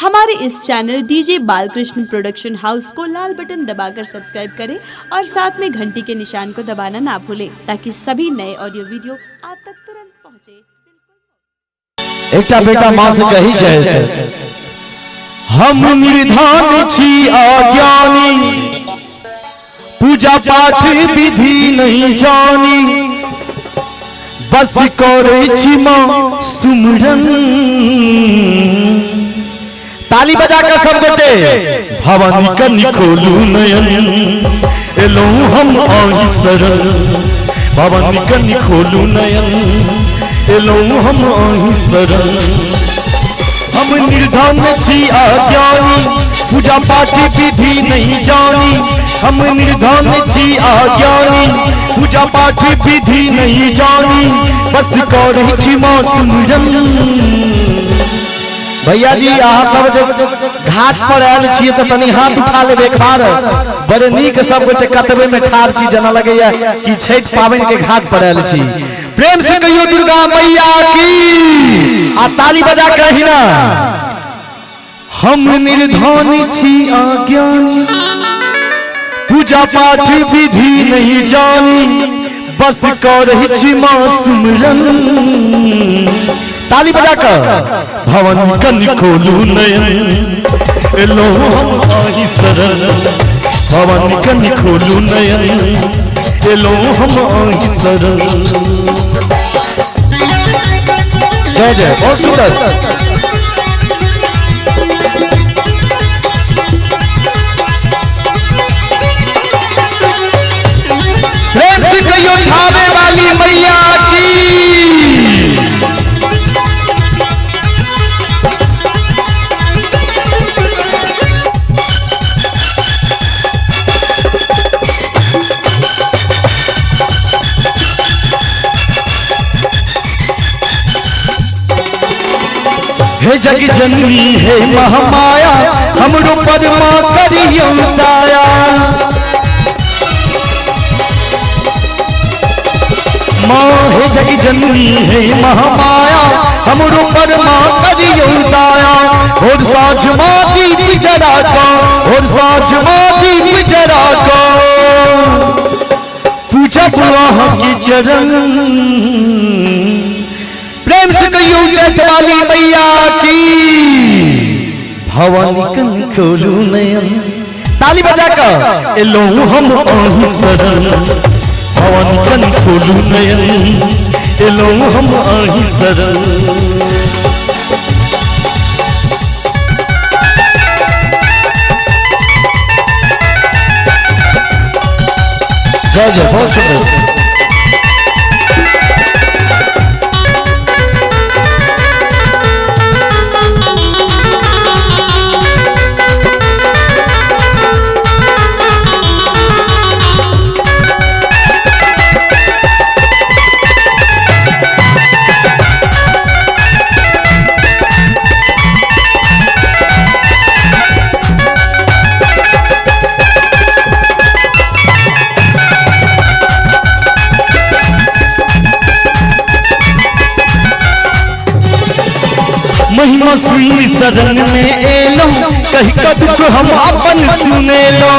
हमारे इस channel DJ Balkrishna production house को लाल बटन दबाकर सब्सक्राइब करें और साथ में घंटी के निशान को दबाना ना भूलें ताकि सभी नए ऑडियो वीडियो आप तक तुरंत पहुंचे। एकटा बेटा माँ से कही छै, हम निर्धन छी अज्ञानी, पूजा पाठ विधि नहीं जानी, बस करे छी माँ सुमरन। ताली बजा कर सब गोटे भवानी कनि खोलू नयन, एलो हम आहि शरण। भवानी कनि खोलू नयन, एलो हम आहि शरण। हम निर्धन छी अज्ञानी, पूजा पाठ विधि नहीं जानी। हम निर्धन छी अज्ञानी, पूजा पाठ विधि नहीं जानी, बस करे छी माँ सुमरन। भैया जी अहाँ सब घाट पर आयल छियै तो तनी हाथ उठा लेबे एक बार। बड़े नीक सब गोटे कतबे में ठाड़ छी, जना लगैया कि छठ पावन के घाट पर आयल छी। प्रेम से कहियो दुर्गा मैया की, आ ताली बजा के ही ना। हम निर्धन छी अज्ञानी, पूजा पाठ विधि नहीं जानी, बस करे छी माँ सुमरन। ताली बजा कर भवानी कनि खोलू नयन, एलो हम आहि शरण। भवानी कनि खोलू नयन, एलो हम आहि शरण। जय जय, बहुत सुंदर। प्रेम से कहियो खावे वाली मैया की। हे जग जननी हे महामाया, हमरो पर माँ करियो दया। माँ हे जग जननी हे महामाया, हमरो पर माँ करियो दया। और साँझ माँ दीप जरा का, और साँझ माँ दीप जरा का, पूजब वहाँ की चरण। प्रेम से कहियो छठ वाली मैया की। भवानी कनि खोलू नयन, ताली बजा कर एलो हम आहि शरण। भवानी कनि खोलू नयन, एलो हम आहि शरण। जय जय, बहुत सुंदर। महिमा सुनी शरण में एलो, कही का दुख हम अपन सुनेलो।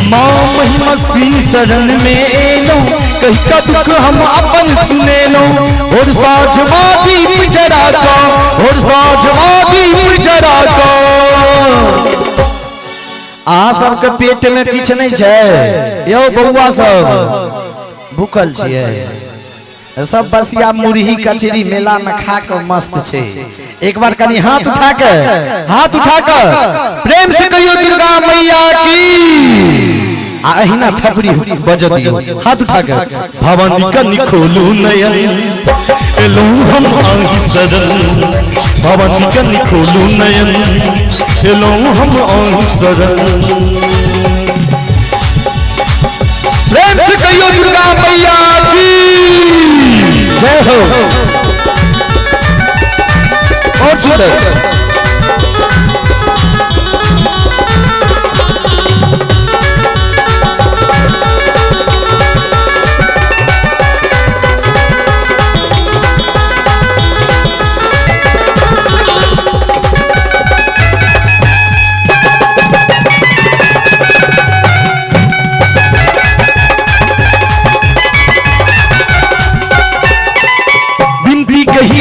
माँ महिमा सुनी शरण में एलो, कही का दुख हम अपन सुनेलो। और साँझ माँ दीप जरा का, और साँझ माँ दीप जरा का। अहाँ सबके पेट में किछ नहीं छै यौ बउआ, सब भूखल छियै। सब बसिया मुरही कचरी मेला में खा कर मस्त छे। एक बार कनी हाथ उठा कर प्रेम से कहियो दुर्गा मैया की। अहिना थपड़ी बजत दियो, हाथ उठा कर भवानी कनि खोलू नयन, एलो हम आहि शरण। भवानी कनि खोलू नयन, एलो हम आहि शरण। प्रेम से कहियो दुर्गा मैया की। जय हो, बहुत सुंदर।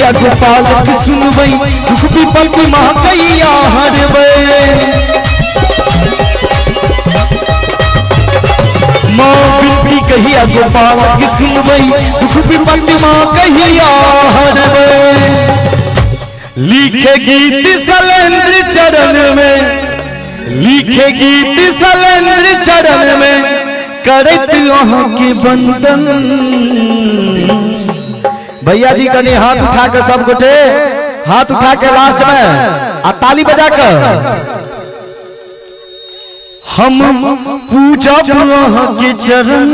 कहिया गोपाल के सुनबई दुख विपद महाकैया हरबै माँ बिनती कहिया गोपाल के सुनबई दुख विपद महाकैया हरबै लिखे गीत शैलेंद्र चरण में लिखे गीत शैलेंद्र चरण में करत अहाँ के बंदन भैया जी कनी हाथ उठा के सब गोटे हाथ उठा के लास्ट में आ ताली बजा कर हम पूजब अहाँ के चरण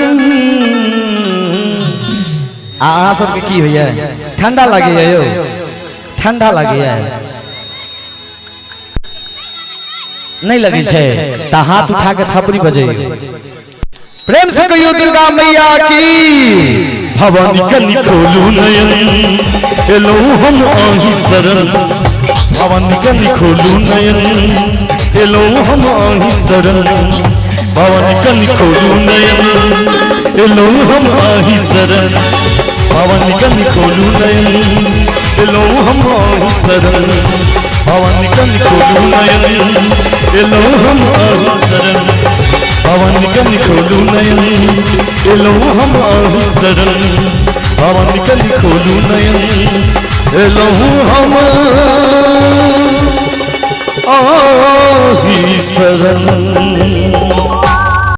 अहाँ सबके की होइए ठंडा लगे यौ ठंडा लगे नहीं लगे छे ता हाथ उठा के थपड़ी बजाइए प्रेम से कहियो दुर्गा मैया की भवानी कनी खोलू नयन एलो हम आही शरण भवानी कनी खोलू नयन एलो हम आही शरण भवानी कनी खोलू नयन एलो हम आही शरण भवानी कनी खोलू नयन एलो हम आही शरण भवानी कनी खोलू नयन एलो हम आही शरण भवानी कनी खोलू नयन एलो हम आही शरण भवानी कनी खोलू नयन एलो हम आही शरण।